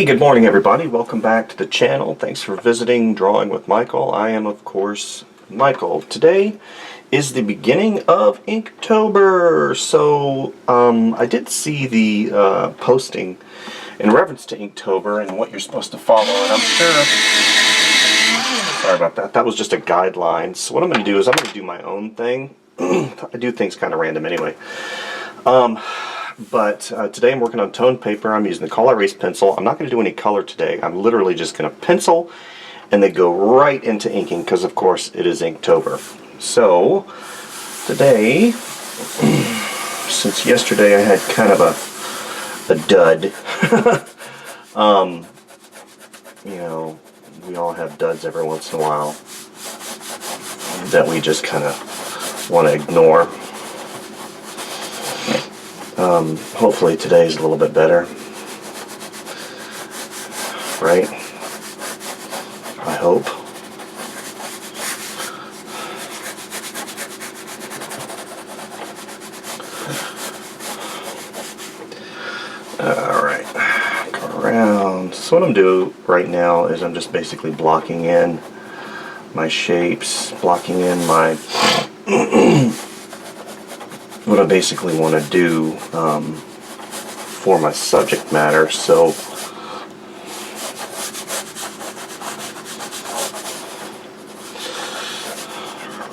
Hey, good morning everybody. Welcome back to the channel. Thanks for visiting Drawing with Michael. I am, of course, Michael. Today is the beginning of Inktober. So, I did see the posting in reference to Inktober and what you're supposed to follow, and I'm sure... Sorry about that. That was just a guideline. So what I'm going to do is I'm going to do my own thing. I do things kind of random anyway. But today I'm working on toned paper. I'm using the Color Erase pencil. I'm not going to do any color today. I'm literally just going to pencil and then go right into inking because, of course, it is Inktober. So today, since yesterday I had kind of a dud, you know, we all have duds every once in a while that we just kind of want to ignore. Hopefully today's a little bit better, right? I hope. Alright, go around. So what I'm doing right now is I'm just basically blocking in my shapes, blocking in my what I basically want to do for my subject matter. So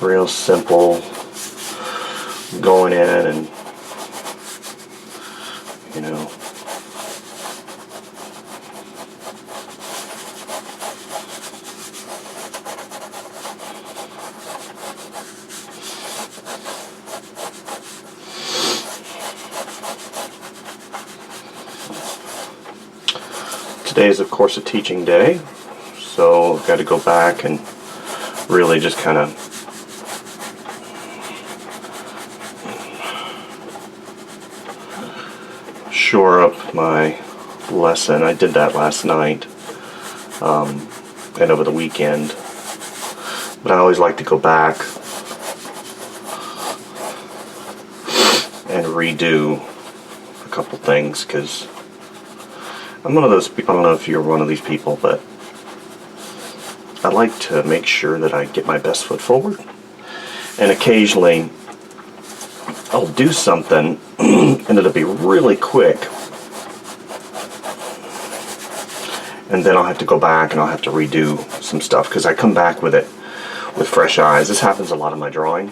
real simple, going in and, you know, today is, of course, a teaching day, so I've got to go back and really just kind of shore up my lesson. I did that last night and over the weekend, but I always like to go back and redo a couple things because I'm one of those people. I don't know if you're one of these people, but I like to make sure that I get my best foot forward, and occasionally I'll do something and it'll be really quick, and then I'll have to go back and I'll have to redo some stuff because I come back with it with fresh eyes. This happens a lot in my drawing.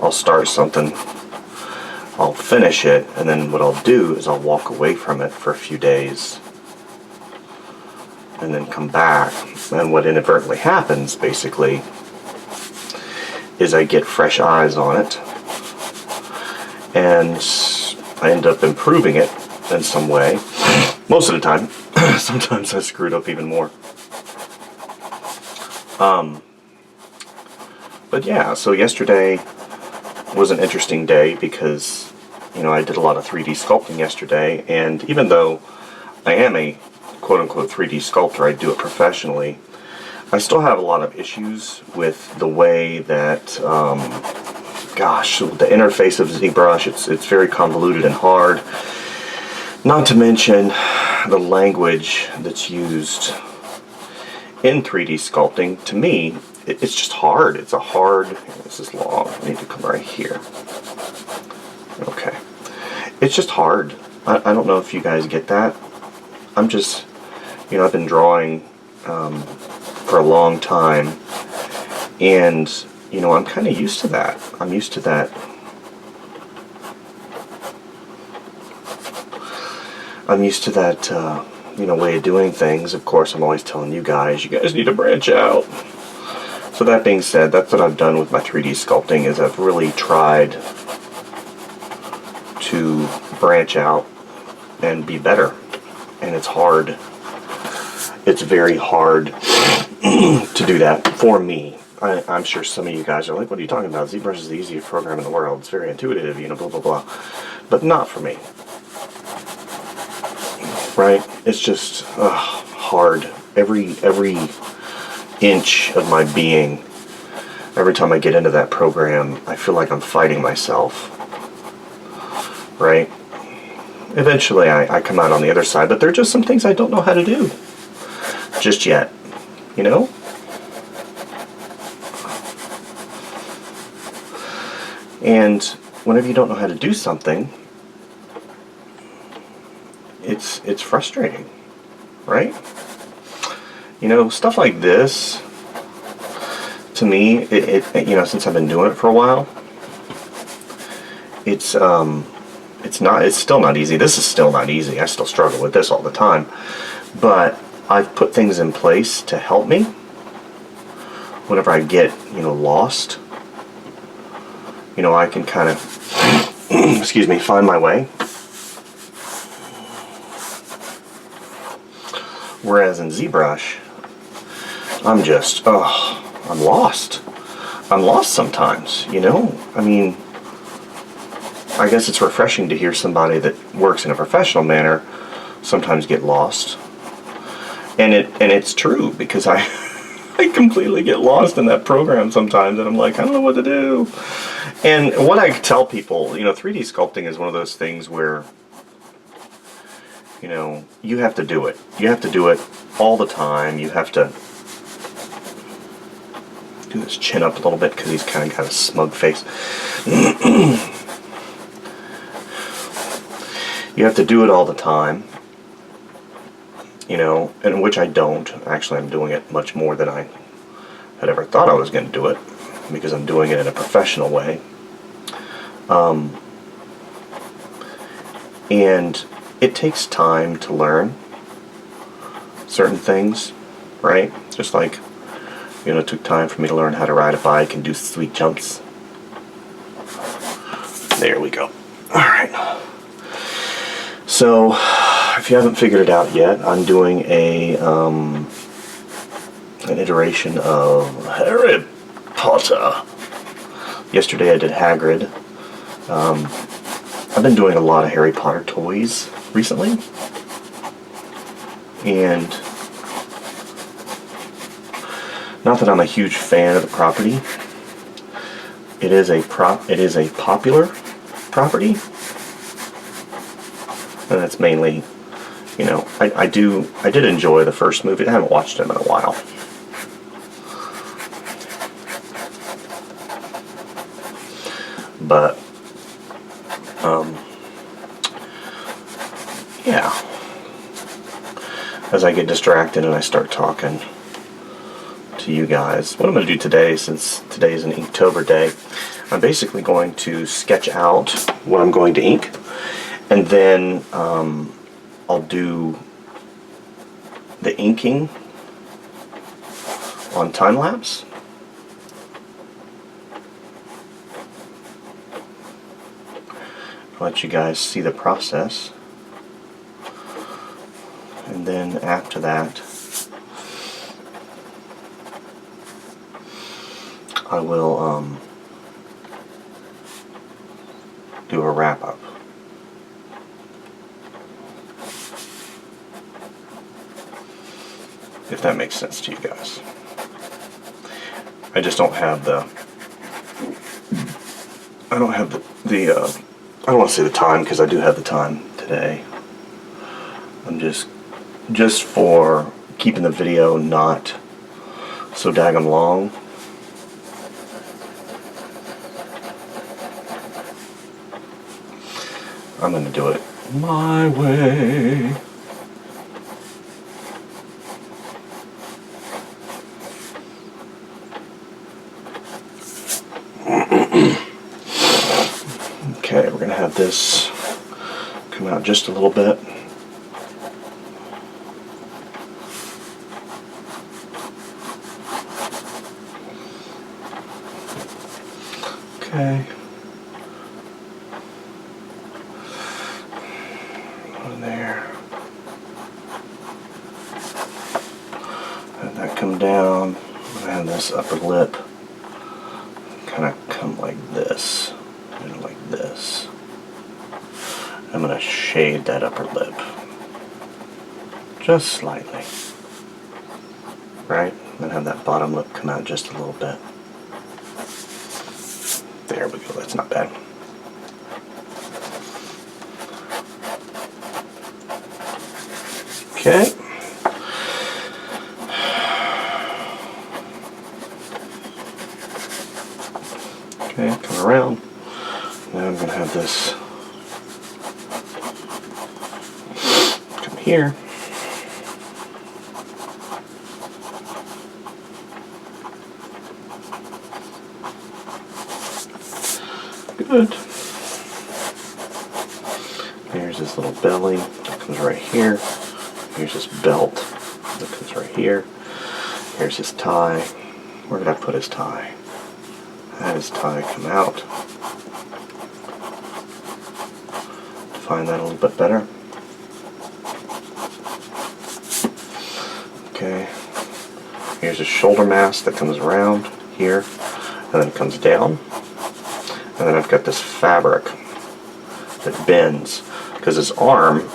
I'll start something, I'll finish it, and then what I'll do is I'll walk away from it for a few days and then come back, and what inadvertently happens basically is I get fresh eyes on it and I end up improving it in some way most of the time. Sometimes I screwed up even more. But yeah, so yesterday was an interesting day because, you know, I did a lot of 3D sculpting yesterday, and even though I am a quote-unquote 3D sculptor, I do it professionally, I still have a lot of issues with the way that, gosh, the interface of ZBrush, it's very convoluted and hard, not to mention the language that's used in 3D sculpting. To me, it's just hard. It's a hard, this is long, I need to come right here. Okay. It's just hard. I don't know if you guys get that. I'm just, you know, I've been drawing for a long time, and, you know, I'm kind of used to that. I'm used to that. I'm used to that, you know, way of doing things. Of course, I'm always telling you guys need to branch out. So that being said, that's what I've done with my 3D sculpting, is I've really tried to branch out and be better. And it's hard. It's very hard to do that for me. I'm sure some of you guys are like, what are you talking about? ZBrush is the easiest program in the world. It's very intuitive, you know, blah, blah, blah. But not for me. Right? It's just hard. Every inch of my being, every time I get into that program, I feel like I'm fighting myself. right? Eventually I come out on the other side, but there are just some things I don't know how to do just yet, you know? And whenever you don't know how to do something, it's frustrating, right? You know, stuff like this, to me, you know, since I've been doing it for a while, it's still not easy. This is still not easy. I still struggle with this all the time. But I've put things in place to help me whenever I get, you know, lost. You know, I can kind of, excuse me, find my way. Whereas in ZBrush, I'm just, I'm lost. I'm lost sometimes, you know? I mean, I guess it's refreshing to hear somebody that works in a professional manner sometimes get lost. And it's true, because I completely get lost in that program sometimes, and I'm like, I don't know what to do. And what I tell people, you know, 3D sculpting is one of those things where, you know, you have to do it. You have to do it all the time. You have to do his chin up a little bit because he's kind of got a smug face. You have to do it all the time, you know, and which I don't. Actually, I'm doing it much more than I had ever thought I was going to do it, because I'm doing it in a professional way. And it takes time to learn certain things, right? Just like, you know, it took time for me to learn how to ride a bike and do sweet jumps. There we go. Alright. So, if you haven't figured it out yet, I'm doing an iteration of Harry Potter. Yesterday I did Hagrid. I've been doing a lot of Harry Potter toys recently, and not that I'm a huge fan of the property. It is a popular property, and that's mainly, you know, I did enjoy the first movie. I haven't watched them in a while. But yeah, as I get distracted and I start talking to you guys, what I'm going to do today, since today is an Inktober day, I'm basically going to sketch out what I'm going to ink, and then I'll do the inking on time-lapse. I'll let you guys see the process, and then after that I will do a wrap-up. If that makes sense to you guys. I just don't have the I don't want to say the time, because I do have the time today. I'm just for keeping the video not so daggum long. I'm going to do it my way. Okay, we're going to have this come out just a little bit. Okay. On there. Have that come down. I'm going to have this upper lip kind of come like this. And like this. I'm going to shade that upper lip just slightly, right? And have that bottom lip come out just a little bit. There we go, that's not bad. Okay. Okay, come around. Now I'm going to have this come here. Good. Here's this little belly that comes right here. Here's this belt that comes right here. Here's his tie. Where did I put his tie? I had his tie come out. Define that a little bit better. Okay. Here's his shoulder mask that comes around here, and then it comes down. And then I've got this fabric that bends, because his arm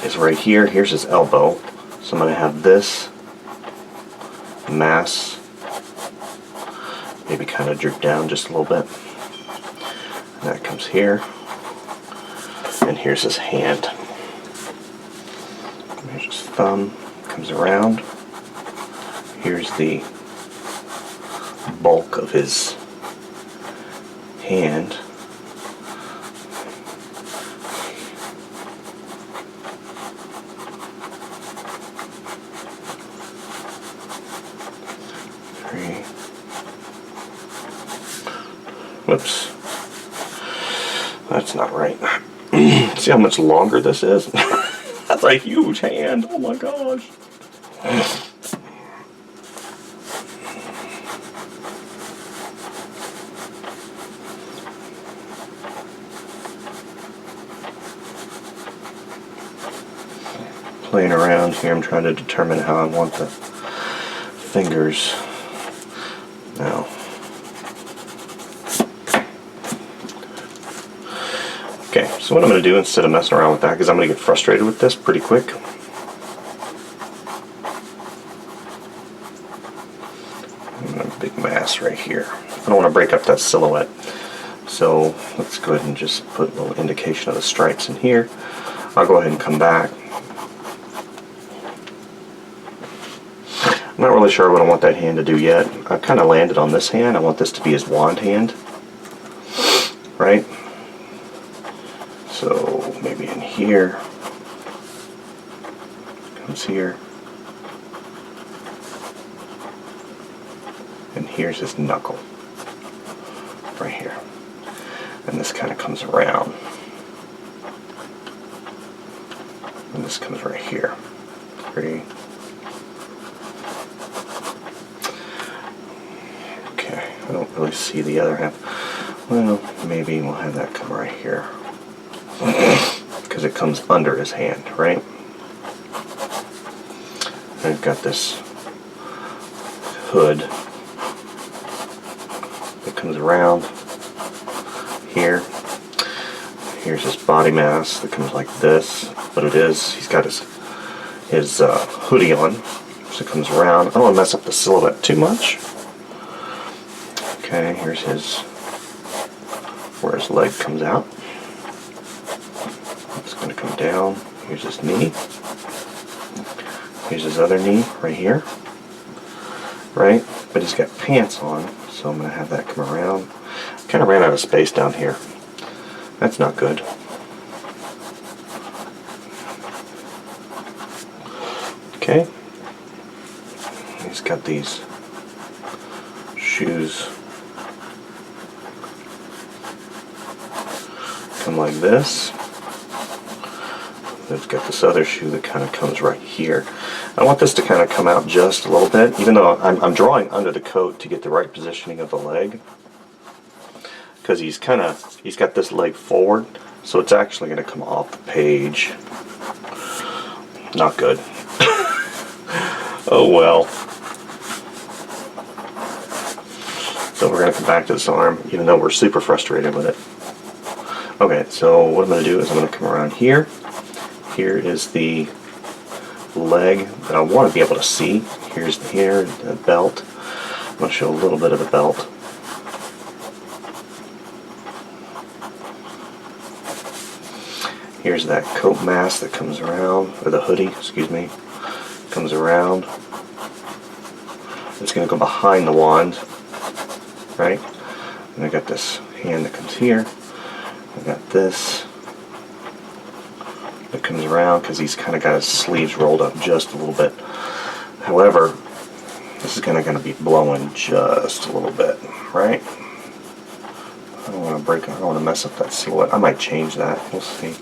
is right here. Here's his elbow. So I'm going to have this mass maybe kind of droop down just a little bit. And that comes here. And here's his hand. Here's his thumb. Comes around. Here's the bulk of his hand. Whoops. That's not right. See how much longer this is? That's a huge hand. Oh my gosh. Playing around here, I'm trying to determine how I want the fingers. Now, okay, so what I'm going to do instead of messing around with that, because I'm going to get frustrated with this pretty quick. I'm going to have a big mass right here. I don't want to break up that silhouette. So let's go ahead and just put a little indication of the stripes in here. I'll go ahead and come back. I'm not really sure what I want that hand to do yet. I've kind of landed on this hand. I want this to be his wand hand. Right? So maybe in here. Comes here. And here's his knuckle. Right here. And this kind of comes around. And this comes right here. Three. Okay, I don't really see the other half. Well, maybe we'll have that come right here. Because it comes under his hand, right? I've got this hood that comes around here. Here's his body mask that comes like this. But it is, he's got his hoodie on, so it comes around. I don't want to mess up the silhouette too much. Okay, here's his, where his leg comes out. It's going to come down. Here's his knee. Here's his other knee right here. Right? But he's got pants on, so I'm going to have that come around. Kind of ran out of space down here. That's not good. Okay. He's got these shoes. Come like this. It's got this other shoe that kind of comes right here. I want this to kind of come out just a little bit, even though I'm drawing under the coat to get the right positioning of the leg. Because he's got this leg forward, so it's actually going to come off the page. Not good. Oh well. So we're going to come back to this arm, even though we're super frustrated with it. Okay, so what I'm going to do is I'm going to come around here. Here is the leg that I want to be able to see. Here's the belt. I'm going to show a little bit of the belt. Here's that coat mask that comes around, or the hoodie, excuse me, comes around. It's going to go behind the wand, right? And I got this hand that comes here. I got this that comes around because he's kind of got his sleeves rolled up just a little bit. However, this is going to be blowing just a little bit, right? I don't want to break it. I don't want to mess up that silhouette. I might change that. We'll see.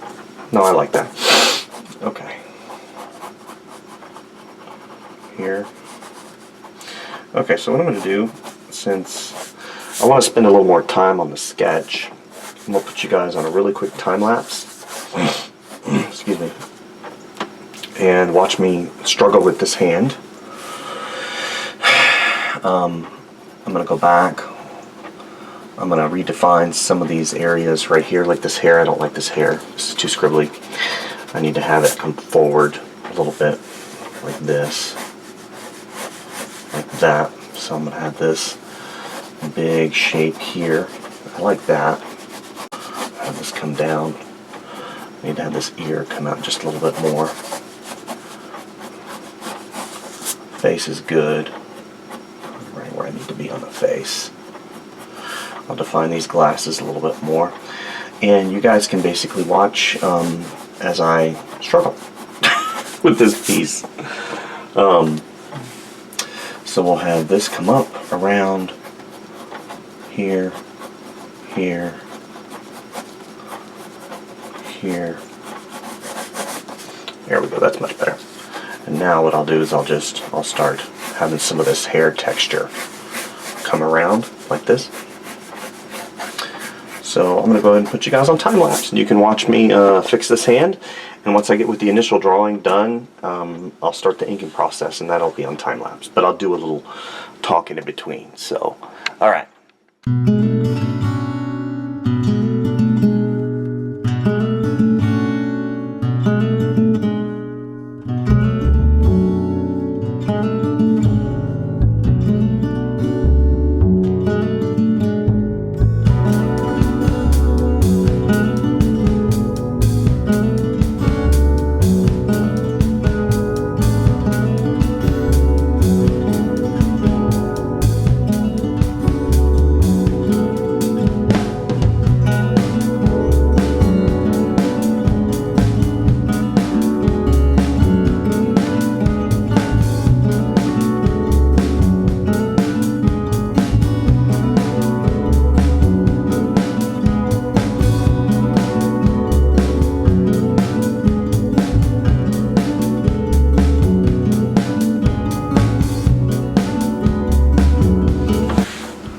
No, I like that. Okay. Here. Okay, so what I'm going to do, since I want to spend a little more time on the sketch, I'm going to put you guys on a really quick time lapse. Excuse me. And watch me struggle with this hand. I'm going to go back. I'm going to redefine some of these areas right here, like this hair. I don't like this hair. This is too scribbly. I need to have it come forward a little bit, like this, like that. So I'm going to have this big shape here. I like that. Have this come down. I need to have this ear come out just a little bit more. Face is good. Right where I need to be on the face. I'll define these glasses a little bit more. And you guys can basically watch as I struggle with this piece. So we'll have this come up around here, here, here. There we go, that's much better. And now what I'll do is I'll start having some of this hair texture come around like this. So I'm going to go ahead and put you guys on time lapse, and you can watch me fix this hand. And once I get with the initial drawing done, I'll start the inking process, and that'll be on time lapse. But I'll do a little talking in between. So, all right.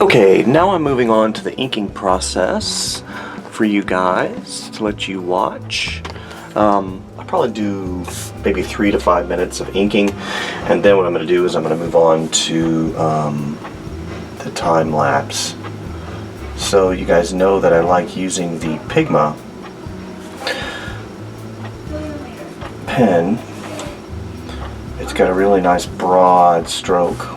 Okay, now I'm moving on to the inking process for you guys to let you watch. I'll probably do maybe 3 to 5 minutes of inking, and then what I'm going to do is I'm going to move on to the time lapse. So you guys know that I like using the Pigma pen. It's got a really nice broad stroke.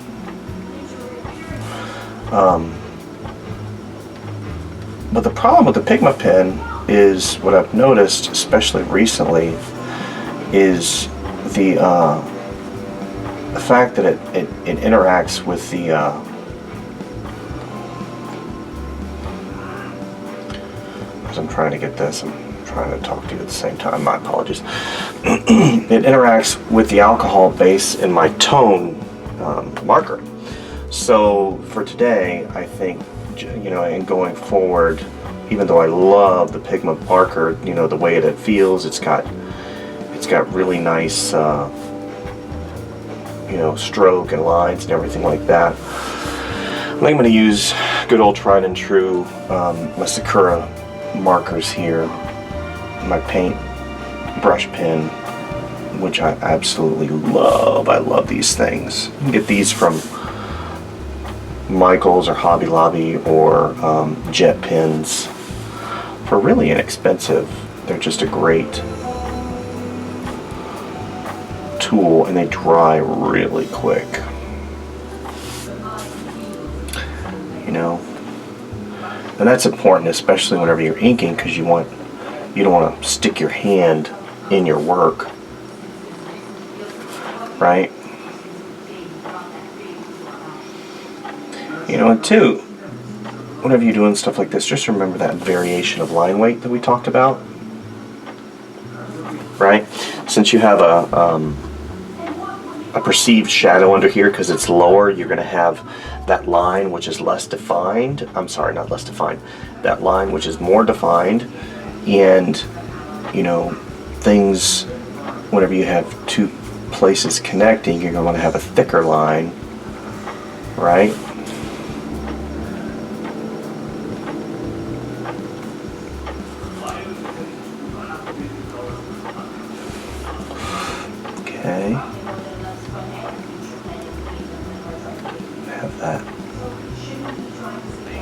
But the problem with the Pigma pen is, what I've noticed, especially recently, is the fact that it interacts with the as I'm trying to get this, I'm trying to talk to you at the same time, my apologies. It interacts with the alcohol base in my tone marker. So for today, I think, you know, and going forward, even though I love the Pigma marker, you know, the way that it feels, it's got really nice, you know, stroke and lines and everything like that. I'm going to use good old tried and true my Sakura markers here, my paint brush pen, which I absolutely love. I love these things. You can get these from Michael's or Hobby Lobby or Jet Pens for really inexpensive. They're just a great tool, and they dry really quick. You know, and that's important, especially whenever you're inking, because you want You don't want to stick your hand in your work, right? And two, whenever you're doing stuff like this, just remember that variation of line weight that we talked about, right? Since you have a perceived shadow under here because it's lower, you're going to have that line which is less defined. I'm sorry, not less defined. That line which is more defined, and things, whenever you have two places connecting, you're going to want to have a thicker line, right? Okay. Have that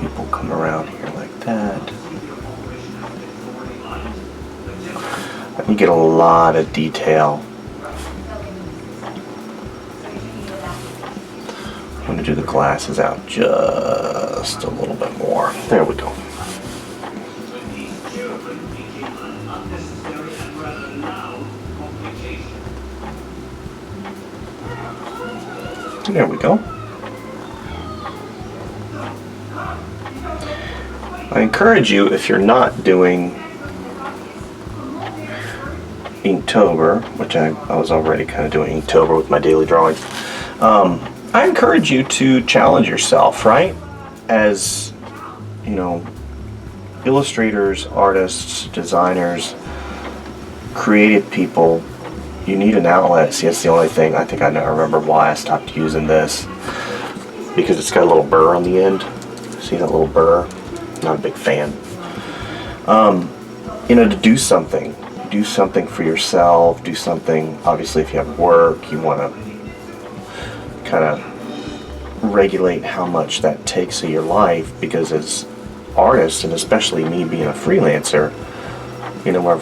people come around here like that. And you get a lot of detail. I'm going to do the glasses out just a little bit more. There we go. There we go. I encourage you, if you're not doing Inktober, which I was already kind of doing Inktober with my daily drawings, I encourage you to challenge yourself, right? As, illustrators, artists, designers, creative people, you need an outlet. See, that's the only thing. I think I remember why I stopped using this, because it's got a little burr on the end. See that little burr? Not a big fan. To do something. Do something for yourself. Do something, obviously, if you have work, you want to kind of regulate how much that takes of your life, because as artists, and especially me being a freelancer, when I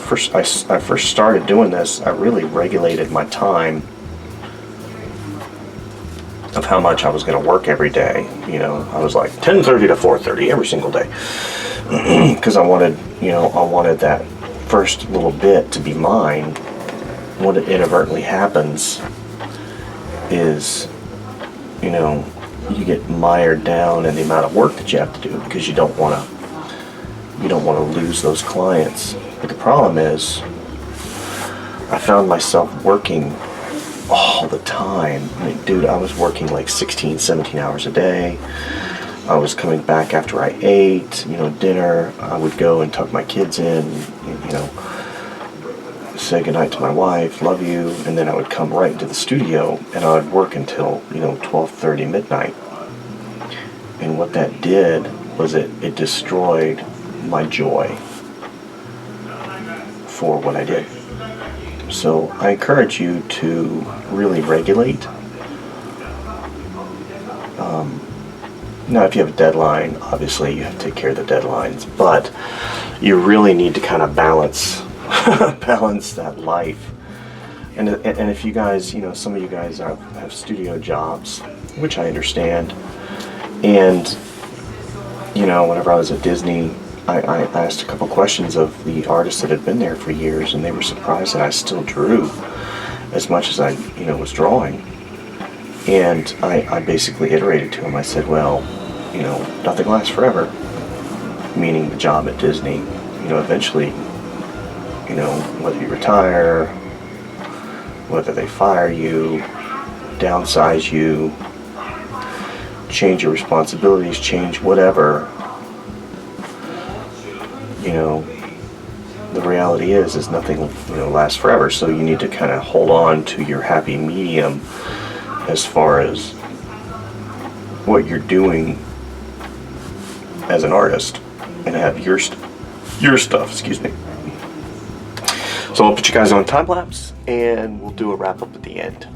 first started doing this, I really regulated my time of how much I was going to work every day. I was like 10:30 to 4:30 every single day, because I wanted that first little bit to be mine. What inadvertently happens is, you get mired down in the amount of work that you have to do, because you don't want to lose those clients. But the problem is, I found myself working all the time. I mean, dude, I was working like 16, 17 hours a day. I was coming back after I ate, dinner. I would go and tuck my kids in, say goodnight to my wife, love you, and then I would come right into the studio, and I would work until, 12:30 midnight. And what that did was it destroyed my joy for what I did. So I encourage you to really regulate. Now, if you have a deadline, obviously you have to take care of the deadlines, but you really need to kind of balance that life. And if you guys, some of you guys have studio jobs, which I understand. And, whenever I was at Disney, I asked a couple questions of the artists that had been there for years, and they were surprised that I still drew as much as I, was drawing. And I basically iterated to them. I said, well, nothing lasts forever, meaning the job at Disney. Eventually, whether you retire, whether they fire you, downsize you, change your responsibilities, change whatever, the reality is nothing, lasts forever. So you need to kind of hold on to your happy medium as far as what you're doing as an artist, and have your stuff, excuse me. So I'll put you guys on time lapse, and we'll do a wrap up at the end.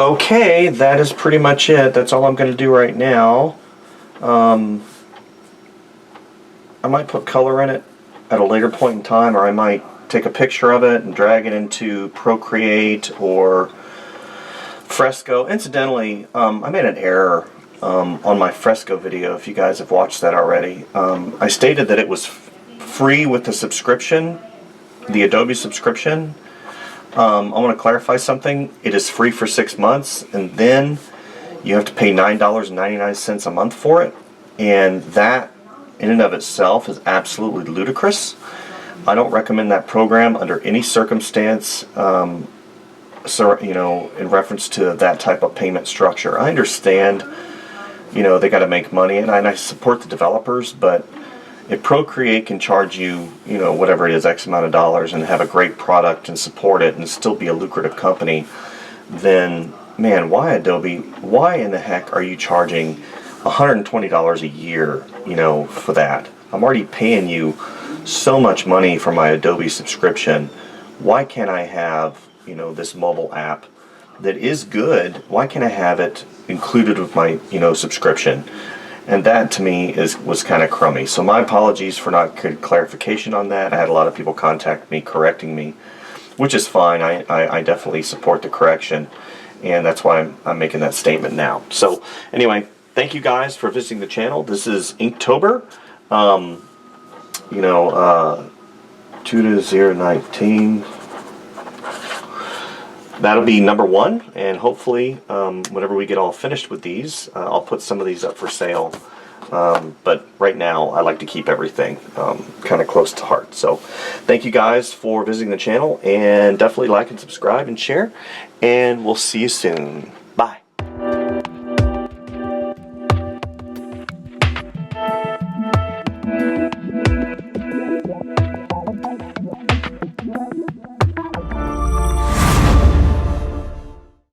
Okay, that is pretty much it. That's all I'm going to do right now. I might put color in it at a later point in time, or I might take a picture of it and drag it into Procreate or Fresco. Incidentally, I made an error on my Fresco video, if you guys have watched that already. I stated that it was free with the subscription, the Adobe subscription. I want to clarify something. It is free for 6 months, and then you have to pay $9.99 a month for it, and that in and of itself is absolutely ludicrous. I don't recommend that program under any circumstance, so, you know, in reference to that type of payment structure. I understand, you know, they got to make money, and I support the developers, but if Procreate can charge you, you know, whatever it is, X amount of dollars, and have a great product and support it and still be a lucrative company, then, man, why Adobe, why in the heck are you charging $120 a year, you know, for that? I'm already paying you so much money for my Adobe subscription. Why can't I have, you know, this mobile app that is good? Why can't I have it included with my, you know, subscription? And that to me was kind of crummy. So my apologies for not good clarification on that. I had a lot of people contact me correcting me, which is fine. I definitely support the correction, and that's why I'm making that statement now. So anyway, thank you guys for visiting the channel. This is Inktober. You know, 2-0-19. That'll be number 1, and hopefully whenever we get all finished with these, I'll put some of these up for sale. But right now I like to keep everything kind of close to heart. So thank you guys for visiting the channel, and definitely like and subscribe and share, and we'll see you soon.